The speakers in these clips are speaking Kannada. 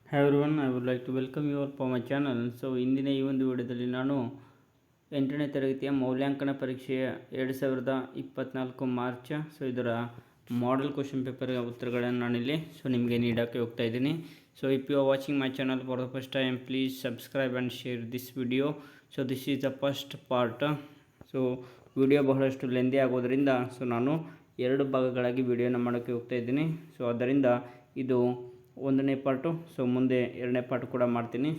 Hi everyone, I would like to welcome you all for my channel. So ಇಂದಿನ ಈ ಒಂದು ವಿಡಿಯೋದಲ್ಲಿ ನಾನು 8ನೇ ತರಗತಿಯ ಮೌಲ್ಯಾಂಕನ ಪರೀಕ್ಷೆಯ 2024 ಮಾರ್ಚ್ ಇದರ ಮಾಡೆಲ್ ಕ್ವಶನ್ ಪೇಪರ್ ಉತ್ತರಗಳನ್ನು ನಾನಿಲ್ಲಿ ನಿಮಗೆ ನೀಡೋಕ್ಕೆ ಹೋಗ್ತಾ ಇದ್ದೀನಿ. If you are watching my channel for the first time, please subscribe and share this video. This is the first part. Video ಬಹಳಷ್ಟು ಲೆಂದಿ ಆಗೋದರಿಂದ ನಾನು 2 ಭಾಗಗಳಾಗಿ ವಿಡಿಯೋನ ಮಾಡೋಕ್ಕೆ ಹೋಗ್ತಾ ಇದ್ದೀನಿ. ಆದ್ದರಿಂದ ಇದು 1ನೇ ಪಾರ್ಟು. ಮುಂದೆ 2ನೇ ಪಾರ್ಟ್ ಕೂಡ ಮಾಡ್ತೀನಿ.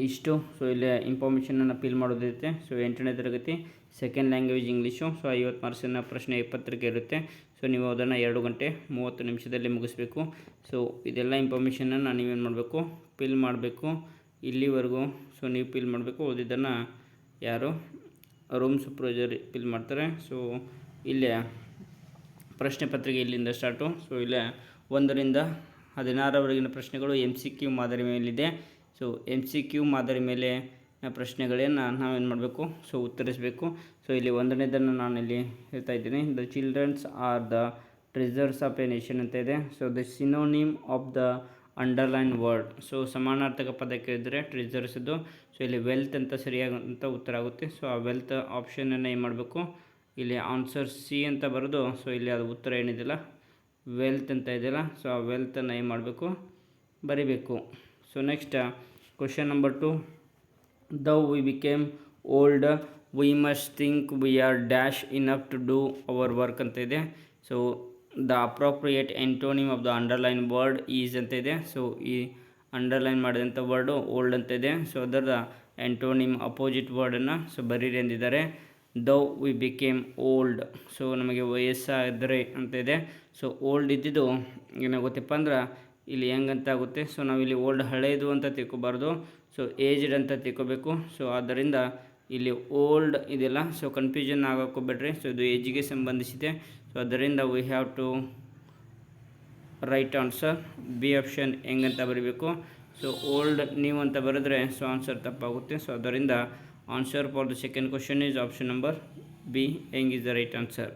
ಇಷ್ಟು ಇಲ್ಲಿ ಇನ್ಫಾರ್ಮೇಷನನ್ನು ಫಿಲ್ ಮಾಡೋದಿರುತ್ತೆ. 8ನೇ ತರಗತಿ ಸೆಕೆಂಡ್ ಲ್ಯಾಂಗ್ವೇಜ್ ಇಂಗ್ಲೀಷು. 50 ಮಾರ್ಕ್ಸಿನ ಪ್ರಶ್ನೆ 20ಕ್ಕೆ ಇರುತ್ತೆ. ನೀವು ಅದನ್ನು 2 ಗಂಟೆ 30 ನಿಮಿಷದಲ್ಲಿ ಮುಗಿಸ್ಬೇಕು. ಇದೆಲ್ಲ ಇನ್ಫಾರ್ಮೇಷನನ್ನು ನೀವೇನು ಮಾಡಬೇಕು, ಫಿಲ್ ಮಾಡಬೇಕು. ಇಲ್ಲಿವರೆಗೂ ನೀವು ಫಿಲ್ ಮಾಡಬೇಕು. ಓದಿದ್ದನ್ನು ಯಾರು ರೂಮ್ ಸೂಪರ್ವೈಸರ್ ಫಿಲ್ ಮಾಡ್ತಾರೆ. ಇಲ್ಲೇ ಪ್ರಶ್ನೆ ಪತ್ರಿಕೆ ಇಲ್ಲಿಂದ ಸ್ಟಾರ್ಟು. ಇಲ್ಲೇ 1ರಿಂದ 16ರವರೆಗಿನ ಪ್ರಶ್ನೆಗಳು MCQ ಮಾದರಿ ಮೇಲಿದೆ. MCQ ಮಾದರಿ ಮೇಲೆ ಪ್ರಶ್ನೆಗಳನ್ನು ನಾವೇನು ಮಾಡಬೇಕು, ಉತ್ತರಿಸಬೇಕು. ಇಲ್ಲಿ 1ನೇದನ್ನು ನಾನಿಲ್ಲಿ ಹೇಳ್ತಾ ಇದ್ದೀನಿ. The childrens are the treasures of a nation ಅಂತ ಇದೆ. The synonym of the underline word. ಸಮಾನಾರ್ಥಕ ಪದ ಕೇಳಿದರೆ ಟ್ರೆಜರ್ಸ್ದು. ಇಲ್ಲಿ ವೆಲ್ತ್ ಅಂತ ಸರಿಯಾದಂಥ ಉತ್ತರ ಆಗುತ್ತೆ. ಆ ವೆಲ್ತ್ ಆಪ್ಷನನ್ನು ಏನು ಮಾಡಬೇಕು, ಇಲ್ಲಿ ಆನ್ಸರ್ ಸಿ ಅಂತ ಬರೋದು. ಇಲ್ಲಿ ಅದು ಉತ್ತರ ಏನಿದೆಯಲ್ಲ ವೆಲ್ತ್ ಅಂತ ಇದೆಯಲ್ಲ, ಆ ವೆಲ್ತನ್ನು ಏನು ಮಾಡಬೇಕು, ಬರಿಬೇಕು. Next question number 2. Though we became old we must think we are dash enough to do our work ಅಂತ ಇದೆ. The appropriate antonym of the underline word is ಅಂತ ಇದೆ. ಈ ಅಂಡರ್ಲೈನ್ ಮಾಡಿದಂಥ ವರ್ಡು ಓಲ್ಡ್ ಅಂತ ಇದೆ. ಅದರ ಎಂಟೋನಿಮ್ ಅಪೋಸಿಟ್ ವರ್ಡನ್ನು ಬರೀರಿ ಎಂದಿದ್ದಾರೆ. Thou we became old. ನಮಗೆ ವಯಸ್ಸಾದರೆ ಅಂತ ಇದೆ. ಓಲ್ಡ್ ಇದ್ದಿದ್ದು ಏನಾಗುತ್ತಪ್ಪ ಅಂದ್ರೆ ಇಲ್ಲಿ ಹೆಂಗಂತ ಆಗುತ್ತೆ. ನಾವಿಲ್ಲಿ ಓಲ್ಡ್ ಹಳೇದು ಅಂತ ತಿಳ್ಕೊಬಾರ್ದು. ಏಜ್ಡ್ ಅಂತ ತಿಳ್ಕೊಬೇಕು. ಆದ್ದರಿಂದ ಇಲ್ಲಿ ಓಲ್ಡ್ ಇದೆಲ್ಲ ಕನ್ಫ್ಯೂಷನ್ ಆಗೋಕ್ಕೆ ಹೋಗ್ಬೇಡ್ರಿ. ಇದು ಏಜಿಗೆ ಸಂಬಂಧಿಸಿದೆ. ಅದರಿಂದ we have to write answer B option. ಹೆಂಗಂತ ಬರೀಬೇಕು, ಓಲ್ಡ್ ನೀವು ಅಂತ ಬರೆದ್ರೆ ಆನ್ಸರ್ ತಪ್ಪಾಗುತ್ತೆ. ಅದರಿಂದ answer for the second question is option number B. ಹೆಂಗ್ is the right answer.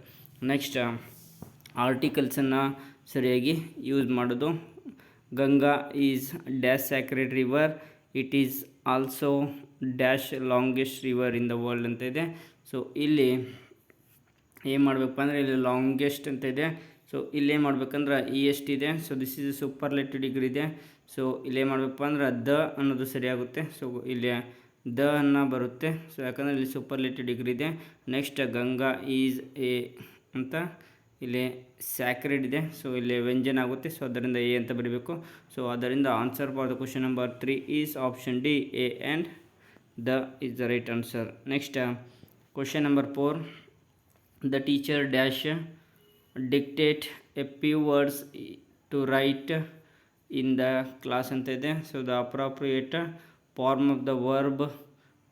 Next ಆರ್ಟಿಕಲ್ಸನ್ನು ಸರಿಯಾಗಿ ಯೂಸ್ ಮಾಡೋದು. Ganga is dash sacred river. It is also dash longest river in the world ಅಂತ ಇದೆ. ಇಲ್ಲಿ ಏನು ಮಾಡಬೇಕಪ್ಪ ಅಂದರೆ ಇಲ್ಲಿ ಲಾಂಗೆಸ್ಟ್ ಅಂತ ಇದೆ. ಇಲ್ಲಿ ಏನು ಮಾಡ್ಬೇಕಂದ್ರೆ ಎಷ್ಟು ಇದೆ. ದಿಸ್ ಈಸ್ ಸೂಪರ್ಲೇಟಿವ್ ಡಿಗ್ರಿ ಇದೆ. ಇಲ್ಲೇನು ಮಾಡಬೇಕಪ್ಪ ಅಂದ್ರೆ ದ ಅನ್ನೋದು ಸರಿಯಾಗುತ್ತೆ. ಇಲ್ಲಿ ದ ಅನ್ನ ಬರುತ್ತೆ. ಯಾಕಂದರೆ ಇಲ್ಲಿ ಸೂಪರ್ಲೇಟಿವ್ ಡಿಗ್ರಿ ಇದೆ. ನೆಕ್ಸ್ಟ್ ಗಂಗಾ ಈಸ್ ಎ ಅಂತ ಇಲ್ಲಿ ಸ್ಯಾಕ್ರೆಡ್ ಇದೆ. ಇಲ್ಲಿ ವ್ಯಂಜನ ಆಗುತ್ತೆ. ಅದರಿಂದ ಎ ಅಂತ ಬರೀಬೇಕು. ಅದರಿಂದ answer for the question number 3 is option D, A and the is the right answer. Next question number 4. The teacher dash dictate a few words to write in the class ಅಂತ ಇದೆ. The appropriate form of the verb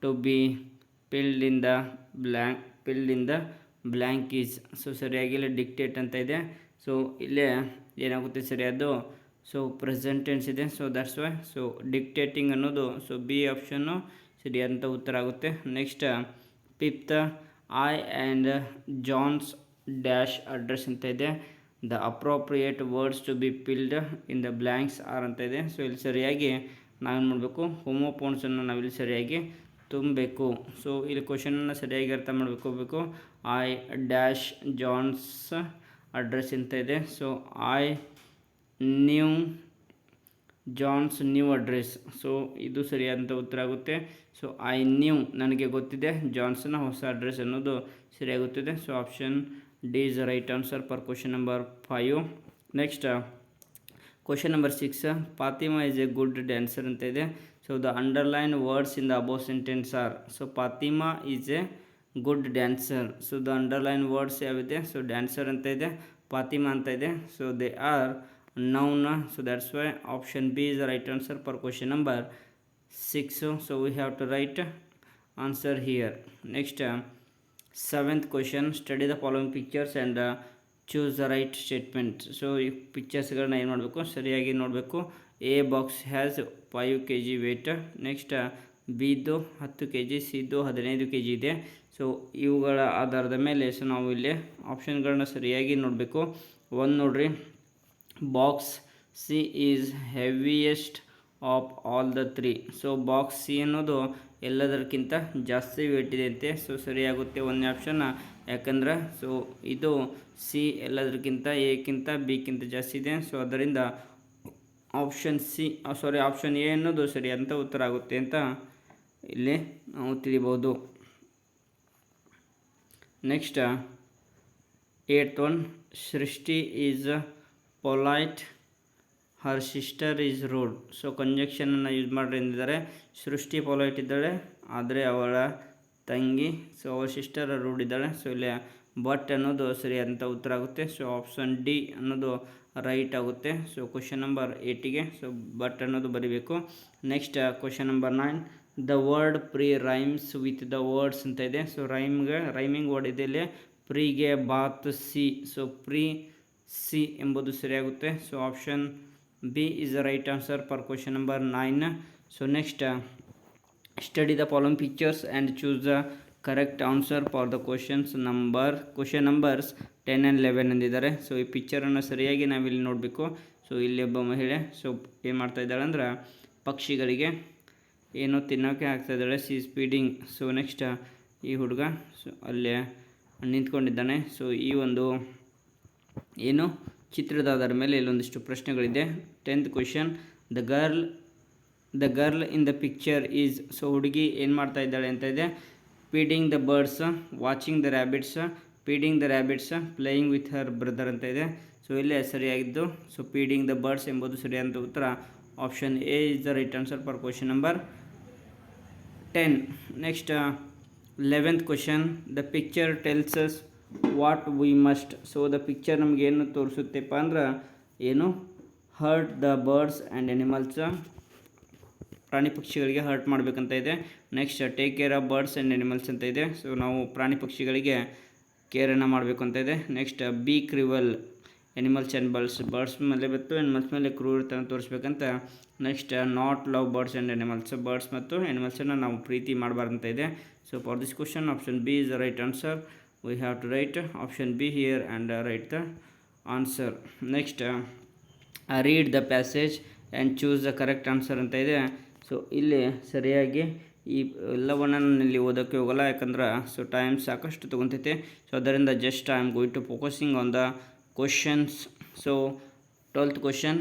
to be filled in the blank is. ಸರಿಯಾಗಿ ಇಲ್ಲಿ ಡಿಕ್ಟೇಟ್ ಅಂತ ಇದೆ. ಇಲ್ಲೇ ಏನಾಗುತ್ತೆ ಸರಿಯಾದ್ದು. ಪ್ರೆಸೆಂಟ್ ಟೆನ್ಸ್ ಇದೆ. ದಟ್ಸ್ ವೈ ಡಿಕ್ಟೇಟಿಂಗ್ ಅನ್ನೋದು ಬಿ ಆಪ್ಷನ್ನು ಸರಿಯಾದಂಥ ಉತ್ತರ ಆಗುತ್ತೆ. Next 5th. I and John's dash address ಅಂತ ಇದೆ. The appropriate words to be filled in the blanks are ಅಂತ ಇದೆ. ಇಲ್ಲಿ ಸರಿಯಾಗಿ ನಾವೇನು ಮಾಡಬೇಕು, ಹೋಮೋಫೋನ್ಸನ್ನು ನಾವಿಲ್ಲಿ ಸರಿಯಾಗಿ ತುಂಬಬೇಕು. ಇಲ್ಲಿ ಕ್ವಶನನ್ನು ಸರಿಯಾಗಿ ಅರ್ಥ ಮಾಡಬೇಕು. ಐ ಡ್ಯಾಶ್ ಜಾನ್ಸ್ ಅಡ್ರೆಸ್ ಅಂತ ಇದೆ. I knew John's new address. ಇದು ಸರಿಯಾದಂಥ ಉತ್ತರ ಆಗುತ್ತೆ. ಐ ನ್ಯೂ ನನಗೆ ಗೊತ್ತಿದೆ, ಜಾನ್ಸನ ಹೊಸ ಅಡ್ರೆಸ್ ಅನ್ನೋದು ಸರಿಯಾಗುತ್ತಿದೆ. Option D is the right answer for question number 5. Next question number 6. Fatima is a good dancer ಅಂತ ಇದೆ. The underline words in the above sentence are. Fatima is a good dancer. The underline words ಯಾವಿದೆ. ಡ್ಯಾನ್ಸರ್ ಅಂತ ಇದೆ, ಫಾತಿಮಾ ಅಂತ ಇದೆ. They are noun. That's why option B is the right answer for question number 6. We have to write answer here. Next 7th question. Study the following pictures and choose the right statement. ಈ ಪಿಕ್ಚರ್ಸ್ಗಳನ್ನ ಏನು ಮಾಡಬೇಕು, ಸರಿಯಾಗಿ ನೋಡಬೇಕು. A box has 5 kg weight. Next ಬಿದು 10 kg, ಸಿದು 15 kg ಇದೆ. ಇವುಗಳ ಆಧಾರದ ಮೇಲೆ ನಾವು ಇಲ್ಲಿ ಆಪ್ಷನ್ಗಳನ್ನ ಸರಿಯಾಗಿ ನೋಡಬೇಕು. 1 ನೋಡ್ರಿ, box C is heaviest of all the three. So box C ಅನ್ನೋದು ಎಲ್ಲದಕ್ಕಿಂತ ಜಾಸ್ತಿ ವೇಟ್ ಇದೆ ಅಂತೆ. ಸೊ ಸರಿಯಾಗುತ್ತೆ ಒಂದನೇ ಆಪ್ಷನ್ನ, ಯಾಕಂದ್ರೆ ಸೊ ಇದು ಸಿ ಎಲ್ಲದಕ್ಕಿಂತ ಎಕ್ಕಿಂತ ಬಿಕ್ಕಿಂತ ಜಾಸ್ತಿ ಇದೆ. ಸೊ ಅದರಿಂದ ಆಪ್ಷನ್ ಎ ಅನ್ನೋದು ಸರಿ ಅಂತ ಉತ್ತರ ಆಗುತ್ತೆ ಅಂತ ಇಲ್ಲಿ ನಾವು ತಿಳಿಬೋದು. Next 8th one, Srishti is polite, her sister is rude. So ಕಂಜಕ್ಷನನ್ನು ಯೂಸ್ ಮಾಡ್ರಿ ಎಂದಿದ್ದಾರೆ. ಸೃಷ್ಟಿ ಪೊಲೈಟ್ ಇದ್ದಾಳೆ, ಆದರೆ ಅವಳ ತಂಗಿ ಸೊ ಅವಳ ಸಿಸ್ಟರ್ ರೂಡ್ ಇದ್ದಾಳೆ. ಸೊ ಇಲ್ಲಿ ಬಟ್ ಅನ್ನೋದು ಸರಿ ಅಂತ ಉತ್ತರ ಆಗುತ್ತೆ. ಸೊ ಆಪ್ಷನ್ ಡಿ ಅನ್ನೋದು ರೈಟ್ ಆಗುತ್ತೆ. ಸೊ ಕ್ವಶನ್ ನಂಬರ್ 8ಗೆ ಸೊ ಬಟ್ ಅನ್ನೋದು ಬರೀಬೇಕು. Next question number 9, the word free rhymes with the words ಅಂತ ಇದೆ. ಸೊ ರೈಮಿಂಗ್ ವರ್ಡ್ ಇದೆ ಇಲ್ಲಿ. ಪ್ರೀಗೆ ಬಾತ್ ಸಿ. ಸೊ ಪ್ರೀ ಸಿ ಎಂಬುದು ಸರಿಯಾಗುತ್ತೆ. So option B is the right answer for question number 9. So next study the following pictures and choose the correct answer for the question numbers 10 and 11 ಎಂದಿದ್ದಾರೆ. ಸೊ ಈ ಪಿಕ್ಚರನ್ನು ಸರಿಯಾಗಿ ನಾವಿಲ್ಲಿ ನೋಡಬೇಕು. ಸೊ ಇಲ್ಲಿ ಒಬ್ಬ ಮಹಿಳೆ ಸೊ ಏನು ಮಾಡ್ತಾ ಇದ್ದಾಳೆ ಅಂದ್ರೆ ಪಕ್ಷಿಗಳಿಗೆ ಏನೋ ತಿನ್ನೋಕ್ಕೆ ಆಗ್ತಾಯಿದ್ದಾಳೆ. C speeding. ಸೊ ನೆಕ್ಸ್ಟ್ ಈ ಹುಡುಗ ಸೊ ಅಲ್ಲೇ ನಿಂತ್ಕೊಂಡಿದ್ದಾನೆ. ಸೊ ಈ ಒಂದು ಏನು ಚಿತ್ರದ ಆಧಾರದ ಮೇಲೆ ಇಲ್ಲೊಂದಿಷ್ಟು ಪ್ರಶ್ನೆಗಳಿದೆ. 10th question, the girl in the picture is. So ಹುಡುಗಿ ಏನು ಮಾಡ್ತಾ ಇದ್ದಾಳೆ ಅಂತ ಇದೆ. Feeding the birds, watching the rabbits, feeding the rabbits, playing with her brother ಅಂತ ಇದೆ. ಸೊ ಇಲ್ಲೇ ಸರಿಯಾಗಿದ್ದು ಸೊ ಫೀಡಿಂಗ್ ದ ಬರ್ಡ್ಸ್ ಎಂಬುದು ಸರಿಯಾದ ಉತ್ತರ. Option A is the right answer for question number 10. Next 11th question, the picture tells us what we must. So the picture ನಮಗೇನು ತೋರಿಸುತ್ತೆಪ್ಪ ಅಂದ್ರೆ ಏನು hurt the birds and animals, ಪ್ರಾಣಿ ಪಕ್ಷಿಗಳಿಗೆ ಹರ್ಟ್ ಮಾಡಬೇಕಂತ ಇದೆ. Next take care of birds and animals ಅಂತ ಇದೆ. ಸೊ ನಾವು ಪ್ರಾಣಿ ಪಕ್ಷಿಗಳಿಗೆ ಕೇರನ್ನು ಮಾಡಬೇಕು ಅಂತ ಇದೆ. Next B cruel animals and birds ಮೇಲೆ ಮತ್ತು ಎನಿಮಲ್ಸ್ ಮೇಲೆ ಕ್ರೂರತನ ತೋರಿಸ್ಬೇಕಂತ. Next not love birds and animals, birds ಮತ್ತು ಎನಿಮಲ್ಸನ್ನು ನಾವು ಪ್ರೀತಿ ಮಾಡಬಾರ್ದಂತ ಇದೆ. So for this question option B is the right answer. We have to write option B here and write the answer. Next read the passage and choose the correct answer ಅಂತ ಇದೆ. ಸೊ ಇಲ್ಲಿ ಸರಿಯಾಗಿ ಈ ಎಲ್ಲವನ್ನು ನಾನು ಇಲ್ಲಿ ಓದೋಕ್ಕೆ ಹೋಗಲ್ಲ, ಯಾಕಂದ್ರೆ ಸೊ ಟೈಮ್ ಸಾಕಷ್ಟು ತೊಗೊತೈತೆ. ಸೊ ಅದರಿಂದ just I am going to focusing on the questions. So 12th question,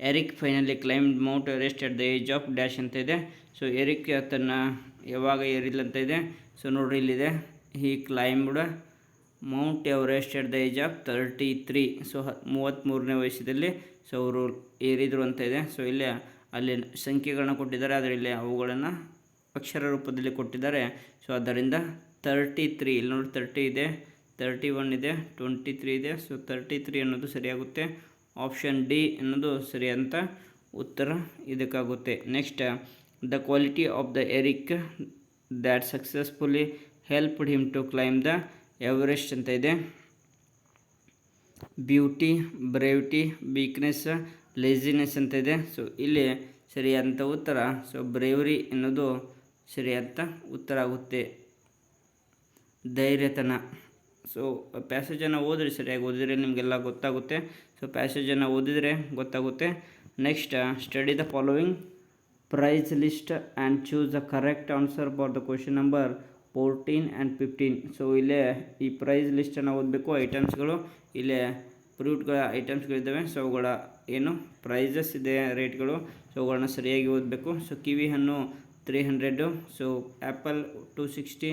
Eric finally climbed Mount Everest at the age of dash ಅಂತ ಇದೆ. ಸೊ ಎರಿಕ್ ತನ್ನ ಯಾವಾಗ ಏರಿಲ್ಲಂತ ಇದೆ. ಸೊ ನೋಡ್ರಿ ಇಲ್ಲಿದೆ, he climbed Mount Everest at the age of 33. So 33ನೇ ವಯಸ್ಸದಲ್ಲಿ ಸೊ ಅವರು ಏರಿದ್ರು ಅಂತ ಇದೆ. ಸೊ ಇಲ್ಲಿ ಅಲ್ಲಿ ಸಂಖ್ಯೆಗಳನ್ನ ಕೊಟ್ಟಿದ್ದಾರೆ, ಆದರೆ ಇಲ್ಲಿ ಅವುಗಳನ್ನು ಅಕ್ಷರ ರೂಪದಲ್ಲಿ ಕೊಟ್ಟಿದ್ದಾರೆ. ಸೊ ಆದ್ದರಿಂದ 33, ಇಲ್ಲಿ ನೋಡಿ 30 ಇದೆ, 31 ಇದೆ, 23 ಇದೆ. ಸೊ 33 ಅನ್ನೋದು ಸರಿಯಾಗುತ್ತೆ. ಆಪ್ಷನ್ ಡಿ ಅನ್ನೋದು ಸರಿಯಾದಂಥ ಉತ್ತರ ಇದಕ್ಕಾಗುತ್ತೆ. Next the quality of the Eric that successfully helped him to climb the Everest ಅಂತ ಇದೆ. ಬ್ಯೂಟಿ, ಬ್ರೇವಿಟಿ, ವೀಕ್ನೆಸ್, ಲೇಜಿನೆಸ್ ಅಂತ ಇದೆ. ಸೊ ಇಲ್ಲಿ ಸರಿಯಾದಂಥ ಉತ್ತರ ಸೊ ಬ್ರೇವರಿ ಎನ್ನುವುದು ಸರಿಯಾದ ಉತ್ತರ ಆಗುತ್ತೆ, ಧೈರ್ಯತನ. ಸೊ ಪ್ಯಾಸೇಜನ್ನು ಓದಿರಿ, ಸರಿಯಾಗಿ ಓದಿದರೆ ನಿಮಗೆಲ್ಲ ಗೊತ್ತಾಗುತ್ತೆ. ಸೊ ಪ್ಯಾಸೇಜನ್ನು ಓದಿದರೆ ಗೊತ್ತಾಗುತ್ತೆ. Next study the following price list and choose the correct answer for the question number 14 and 15. So ಇಲ್ಲೇ ಈ ಪ್ರೈಸ್ ಲಿಸ್ಟನ್ನು ಓದಬೇಕು. ಐಟಮ್ಸ್ಗಳು ಇಲ್ಲೇ ಫ್ರೂಟ್ಗಳ ಐಟಮ್ಸ್ಗಳಿದ್ದಾವೆ. ಸೊ ಅವುಗಳ ಏನು ಪ್ರೈಸಸ್ ಇದೆ, ರೇಟ್ಗಳು, ಸೊ ಅವುಗಳನ್ನ ಸರಿಯಾಗಿ ಓದಬೇಕು. ಸೊ ಕಿವಿ ಹಣ್ಣು 300, so apple 260,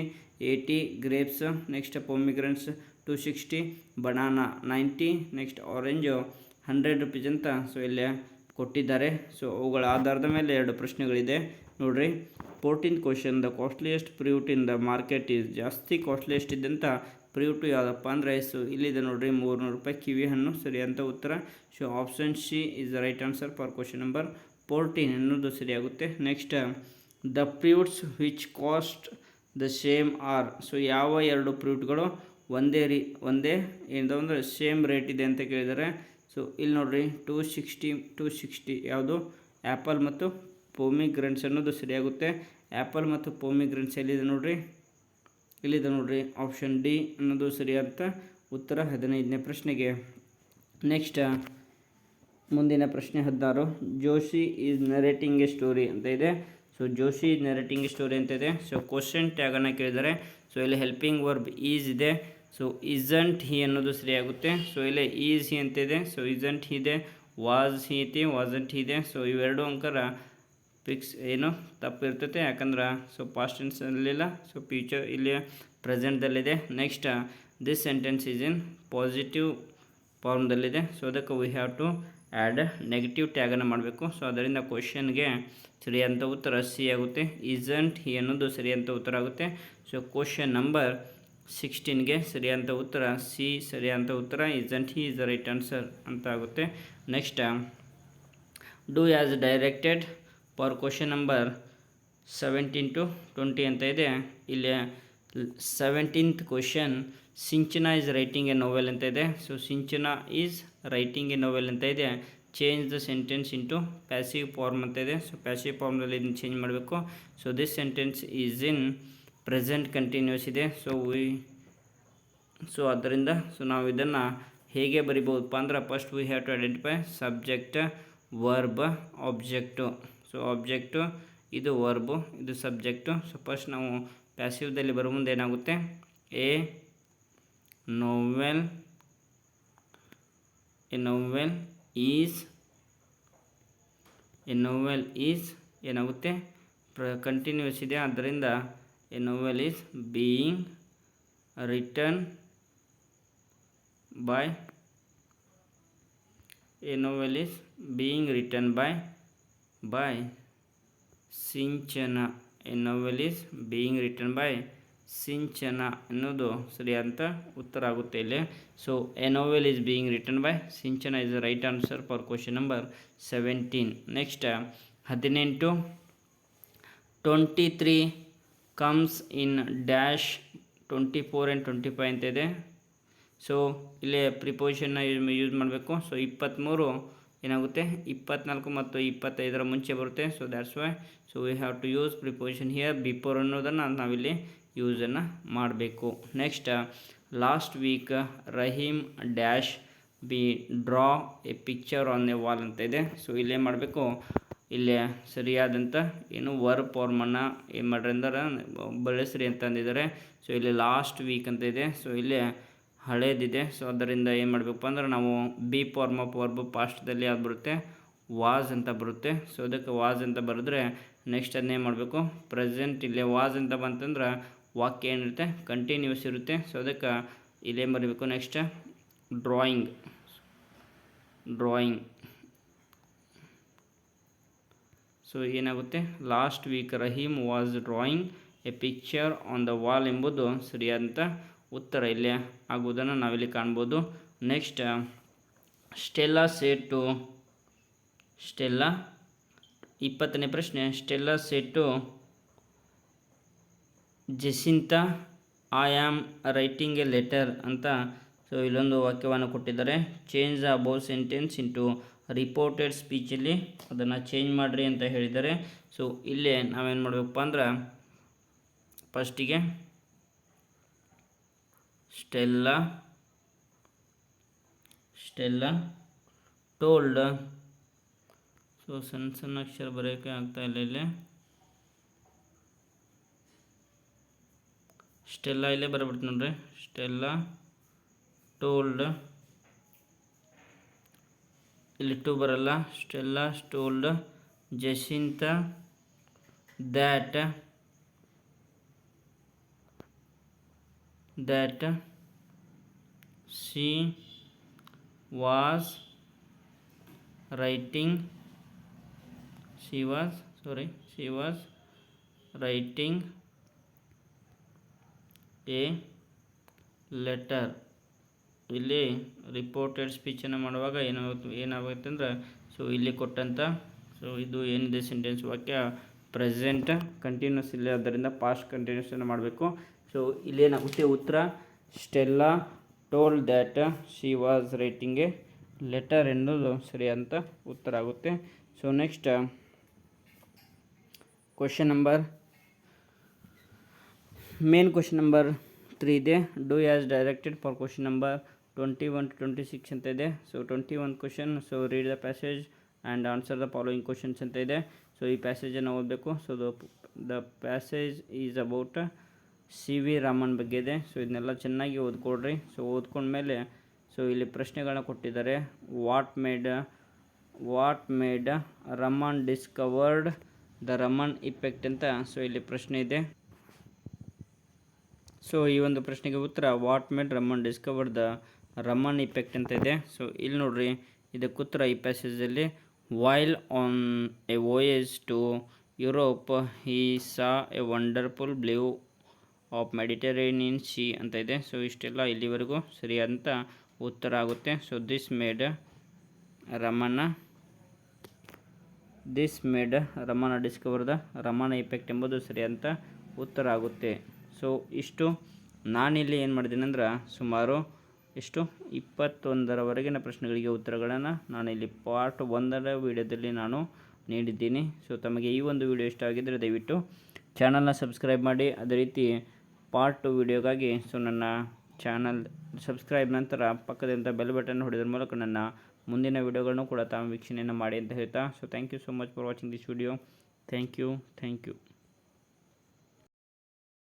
80 grapes, next pomegranates 260, banana 90, next orange 100 rupees ಅಂತ ಸೊ ಇಲ್ಲೇ ಕೊಟ್ಟಿದ್ದಾರೆ. ಸೊ ಅವುಗಳ ಆಧಾರದ ಮೇಲೆ 2 ಪ್ರಶ್ನೆಗಳಿದೆ ನೋಡಿರಿ. 14th question, the costliest fruit in the market is. ಜಾಸ್ತಿ ಕಾಸ್ಟ್ಲಿಯೆಸ್ಟ್ ಇದ್ದಂಥ ಫ್ರೂಟು ಯಾವುದಪ್ಪ ಅಂದರೆ ಸೊ ಇಲ್ಲಿದೆ ನೋಡಿರಿ, 300 ರೂಪಾಯಿ ಕಿವಿ ಹಣ್ಣು ಸರಿಯಾದಂಥ ಉತ್ತರ. So option C is the right answer for question number 14 ಅನ್ನೋದು ಸರಿಯಾಗುತ್ತೆ. Next the fruits which cost the same are. So ಯಾವ 2 ಫ್ರೂಟ್ಗಳು ಒಂದೇ ಏನದು ಅಂದರೆ ಸೇಮ್ ರೇಟ್ ಇದೆ ಅಂತ ಕೇಳಿದ್ದಾರೆ. ಸೊ ಇಲ್ಲಿ ನೋಡಿರಿ 260 ಯಾವುದು ಆ್ಯಪಲ್ ಮತ್ತು ಪೊಮಿಗ್ರೆನ್ಸ್ ಅನ್ನೋದು ಸರಿಯಾಗುತ್ತೆ. ಆ್ಯಪಲ್ ಮತ್ತು ಪೊಮಿಗ್ರೆನ್ಸ್ ಎಲ್ಲಿದೆ ನೋಡಿರಿ, ಇಲ್ಲಿದೆ ನೋಡಿರಿ, ಆಪ್ಷನ್ ಡಿ ಅನ್ನೋದು ಸರಿಯಾದ ಉತ್ತರ 15ನೇ ಪ್ರಶ್ನೆಗೆ. ನೆಕ್ಸ್ಟ್ ಮುಂದಿನ ಪ್ರಶ್ನೆ 16. Joshi is narrating A story ಅಂತ ಇದೆ. So Joshi is narrating A story ಅಂತ ಇದೆ. ಸೊ ಕ್ವಶನ್ ಟ್ಯಾಗನ್ನು ಕೇಳಿದರೆ, ಸೊ ಇಲ್ಲಿ ಹೆಲ್ಪಿಂಗ್ ವರ್ಬ್ ಈಸ್ ಇದೆ. ಸೊ ಇಸಂಟ್ ಹಿ ಅನ್ನೋದು ಸರಿಯಾಗುತ್ತೆ. ಸೊ ಇಲ್ಲಿ ಈಸ್ ಹಿ ಅಂತ ಇದೆ. ಸೊ ಇಸಂಟ್ ಹಿ ಇದೆ, ವಾಸ್ ಹಿ ಐತಿ, ವಾಸಂಟ್ ಹಿ ಇದೆ. ಸೊ ಇವೆರಡು ಅಂಕರ ಫಿಕ್ಸ್ ಏನು ತಪ್ಪಿರ್ತೈತೆ, ಯಾಕಂದ್ರೆ ಸೊ ಪಾಸ್ಟ್ ಟೆನ್ಸಲ್ಲಿಲ್ಲ, ಸೊ ಫ್ಯೂಚರ್ ಇಲ್ಲಿ ಪ್ರೆಸೆಂಟ್ದಲ್ಲಿದೆ. Next this sentence is in positive ಫಾರ್ಮ್ದಲ್ಲಿದೆ. ಸೊ ಅದಕ್ಕೆ we have to add negative ಟ್ಯಾಗನ್ನು ಮಾಡಬೇಕು. ಸೊ ಅದರಿಂದ ಕ್ವಶನ್ಗೆ ಸರಿಯಾದಂಥ ಉತ್ತರ ಸಿ ಆಗುತ್ತೆ. ಇಸಂಟ್ ಹಿ ಅನ್ನೋದು ಸರಿಯಾದಂಥ ಉತ್ತರ ಆಗುತ್ತೆ. ಸೊ ಕ್ವಶನ್ ನಂಬರ್ 16ಗೆ ಸರಿಯಾದಂಥ ಉತ್ತರ ಸಿ ಸರಿಯಾದಂಥ ಉತ್ತರ. Isn't he is the right answer ಅಂತ ಆಗುತ್ತೆ. Next do as directed for question number 17 to 20 ಅಂತ ಇದೆ. ಇಲ್ಲಿ 17th question, Sinchana is writing a novel ಅಂತ ಇದೆ. So Sinchana is writing a novel ಅಂತ ಇದೆ. Change the sentence into passive form ಅಂತ ಇದೆ. ಸೊ ಪ್ಯಾಸಿವ್ ಫಾರ್ಮ್ನಲ್ಲಿ ಇದನ್ನು ಚೇಂಜ್ ಮಾಡಬೇಕು. So this sentence is in present continuous ಇದೆ. ಸೊ ಅದರಿಂದ ನಾವು ಇದನ್ನು ಹೇಗೆ ಬರಿಬೋದಪ್ಪ ಅಂದ್ರೆ, first we have to identify subject, verb, object. So object ಇದು ವರ್ಬು, ಇದು ಸಬ್ಜೆಕ್ಟು. ಸೊ ಫಸ್ಟ್ ನಾವು ಪ್ಯಾಸಿವ್ದಲ್ಲಿ ಬರೋ ಮುಂದೆ ಏನಾಗುತ್ತೆ, ಎ ನೋವೆಲ್ ಈಸ್ ಏನಾಗುತ್ತೆ, ಕಂಟಿನ್ಯೂಸ್ ಇದೆ. ಆದ್ದರಿಂದ a novel is being written by Sinchana. A novel is being written by Sinchana ಅನ್ನೋದು ಸರಿಯಾದಂಥ ಉತ್ತರ ಆಗುತ್ತೆ ಇಲ್ಲಿ. So a novel is being written by Sinchana is the right answer for question number 17. Next 18. 23 comes in dash 24 and 25 ಅಂತ ಇದೆ. ಸೊ ಇಲ್ಲಿ ಪ್ರಿಪೋಸಿಷನ್ನ ಯೂಸ್ ಮಾಡಬೇಕು. ಸೊ 23 ಏನಾಗುತ್ತೆ, 24 ಮತ್ತು 25ರ ಮುಂಚೆ ಬರುತ್ತೆ. So that's why so we have to use preposition here before ಅನ್ನೋದನ್ನು ನಾವಿಲ್ಲಿ ಯೂಸನ್ನು ಮಾಡಬೇಕು. Next last week Rahim dash be draw a picture on a wall ಅಂತ ಇದೆ. ಸೊ ಇಲ್ಲೇ ಮಾಡಬೇಕು, ಇಲ್ಲೇ ಸರಿಯಾದಂಥ ಏನು ವರ್ಬ್ ಫಾರ್ಮನ್ನು ಏನು ಮಾಡ್ರಿ ಅಂದ್ರೆ ಬಳಸ್ರಿ ಅಂತ ಅಂದಿದ್ದಾರೆ. ಸೊ ಇಲ್ಲಿ ಲಾಸ್ಟ್ ವೀಕ್ ಅಂತ ಇದೆ. ಸೊ ಇಲ್ಲಿ ಹಳೇದಿದೆ. ಸೊ ಅದರಿಂದ ಏನು ಮಾಡಬೇಕಪ್ಪ ಅಂದ್ರೆ ನಾವು ಬಿ ಫಾರ್ಮ್ ಆಫ್ ವರ್ಬ್ ಪಾಸ್ಟ್ದಲ್ಲಿ ಯಾವ್ದು ಬರುತ್ತೆ, ವಾಸ್ ಅಂತ ಬರುತ್ತೆ. ಸೊ ಅದಕ್ಕೆ ವಾಸ್ ಅಂತ ಬರೆದ್ರೆ ನೆಕ್ಸ್ಟ್ ಅದನ್ನೇನು ಮಾಡಬೇಕು, ಪ್ರೆಸೆಂಟ್ ಇಲ್ಲೇ ವಾಸ್ ಅಂತ ಬಂತಂದ್ರೆ ವಾಕ್ಯ ಏನಿರುತ್ತೆ, ಕಂಟಿನ್ಯೂಸ್ ಇರುತ್ತೆ. ಸೊ ಅದಕ್ಕೆ ಇಲ್ಲೇನು ಬರಬೇಕು, ನೆಕ್ಸ್ಟ್ ಡ್ರಾಯಿಂಗ್. ಸೊ ಏನಾಗುತ್ತೆ, last week Rahim was drawing a picture on the wall ಎಂಬುದು ಸರಿಯಾದಂಥ ಉತ್ತರ ಇಲ್ಲೇ ಆಗುವುದನ್ನು ನಾವಿಲ್ಲಿ ಕಾಣ್ಬೋದು. ನೆಕ್ಸ್ಟ್ ಸ್ಟೆಲ್ಲಾ ಸೇಡ್ ಟು 20ನೇ ಪ್ರಶ್ನೆ, Stella said to Jacinta I am writing a letter ಅಂತ. ಸೊ ಇಲ್ಲೊಂದು ವಾಕ್ಯವನ್ನು ಕೊಟ್ಟಿದ್ದಾರೆ. Change the above sentence into reported ಸ್ಪೀಚಲ್ಲಿ ಅದನ್ನು ಚೇಂಜ್ ಮಾಡಿರಿ ಅಂತ ಹೇಳಿದ್ದಾರೆ. ಸೊ ಇಲ್ಲೇ ನಾವೇನು ಮಾಡಬೇಕಪ್ಪ ಅಂದ್ರೆ, ಫಸ್ಟಿಗೆ ಸ್ಟೆಲ್ಲಾ ಟೋಲ್ಡ್. ಸೊ ಸಣ್ಣ ಅಕ್ಷರ ಬರೆಯೋಕ್ಕೆ ಆಗ್ತಾ ಇಲ್ಲ ಇಲ್ಲಿ. ಸ್ಟೆಲ್ಲಾ ಇಲ್ಲೇ ಬರಬಿಡ್ತು ನೋಡ್ರಿ. ಸ್ಟೆಲ್ಲಾ ಟೋಲ್ಡ್, ಇಲ್ಲಿ ಟು ಬರಲ್ಲ. Stella told Jacinta that she was writing a letter. ಇಲ್ಲಿ ರಿಪೋರ್ಟೆಡ್ ಸ್ಪೀಚನ್ನು ಮಾಡುವಾಗ ಏನಾಗುತ್ತೆ ಅಂದರೆ, ಸೊ ಇಲ್ಲಿ ಕೊಟ್ಟಂಥ ಸೊ ಇದು ಏನಿದೆ ಸೆಂಟೆನ್ಸ್ ವಾಕ್ಯ ಪ್ರೆಸೆಂಟ್ ಕಂಟಿನ್ಯೂಸ್ ಇಲ್ಲ, ಆದ್ದರಿಂದ ಪಾಸ್ಟ್ ಕಂಟಿನ್ಯೂಸನ್ನು ಮಾಡಬೇಕು. ಸೊ ಇಲ್ಲೇನಾಗುತ್ತೆ ಉತ್ತರ, Stella told that she was writing a letter ಎನ್ನುವುದು ಸರಿಯಾದಂಥ ಉತ್ತರ ಆಗುತ್ತೆ. So next main question number 3 ಇದೆ. Do as directed for question number 21 to 26 ಅಂತ ಇದೆ. So 21 question. So read the passage and answer the following questions ಅಂತ ಇದೆ. ಸೊ ಈ ಪ್ಯಾಸೇಜನ್ನು ಓದಬೇಕು. So the passage is about C V Raman ಬಗ್ಗೆ ಇದೆ. ಸೊ ಇದನ್ನೆಲ್ಲ ಚೆನ್ನಾಗಿ ಓದ್ಕೊಡ್ರಿ. ಸೊ ಓದ್ಕೊಂಡ್ಮೇಲೆ ಸೊ ಇಲ್ಲಿ ಪ್ರಶ್ನೆಗಳನ್ನ ಕೊಟ್ಟಿದ್ದಾರೆ. What made Raman discovered the Raman effect ಅಂತ ಸೊ ಇಲ್ಲಿ ಪ್ರಶ್ನೆ ಇದೆ. ಸೊ ಈ ಒಂದು ಪ್ರಶ್ನೆಗೆ ಉತ್ತರ what made Raman discover the Raman effect ಅಂತ ಇದೆ. ಸೊ ಇಲ್ಲಿ ನೋಡ್ರಿ, ಇದಕ್ಕೆ ಉತ್ತರ ಈ ಪ್ಯಾಸೇಜಲ್ಲಿ while on a voyage to Europe he saw a wonderful blue of Mediterranean sea ಅಂತ ಇದೆ. ಸೊ ಇಷ್ಟೆಲ್ಲ ಇಲ್ಲಿವರೆಗೂ ಸರಿಯಾದಂಥ ಉತ್ತರ ಆಗುತ್ತೆ. So this made Raman discover the Raman effect ಎಂಬುದು ಸರಿಯಾದಂಥ ಉತ್ತರ ಆಗುತ್ತೆ. ಸೊ ಇಷ್ಟು ನಾನಿಲ್ಲಿ ಏನು ಮಾಡಿದ್ದೀನಿ ಅಂದ್ರೆ ಸುಮಾರು 21ರವರೆಗಿನ ಪ್ರಶ್ನೆಗಳಿಗೆ ಉತ್ತರಗಳನ್ನು ನಾನಿಲ್ಲಿ ಪಾರ್ಟ್ 1ರ ವಿಡಿಯೋದಲ್ಲಿ ನಾನು ನೀಡಿದ್ದೀನಿ. ಸೊ ತಮಗೆ ಈ ಒಂದು ವಿಡಿಯೋ ಇಷ್ಟ ಆಗಿದ್ದರೆ ದಯವಿಟ್ಟು ಚಾನಲ್ನ ಸಬ್ಸ್ಕ್ರೈಬ್ ಮಾಡಿ. ಅದೇ ರೀತಿ ಪಾರ್ಟ್ 2 ವಿಡಿಯೋಗಾಗಿ ಸೊ ನನ್ನ ಚಾನಲ್ ಸಬ್ಸ್ಕ್ರೈಬ್ ನಂತರ ಪಕ್ಕದಂಥ ಬೆಲ್ ಬಟನ್ ಹೊಡೆಯೋದ್ರ ಮೂಲಕ ನನ್ನ ಮುಂದಿನ ವಿಡಿಯೋಗಳನ್ನು ಕೂಡ ತಾವು ವೀಕ್ಷಣೆಯನ್ನು ಮಾಡಿ ಅಂತ ಹೇಳ್ತಾ. So thank you so much for watching this video. Thank you.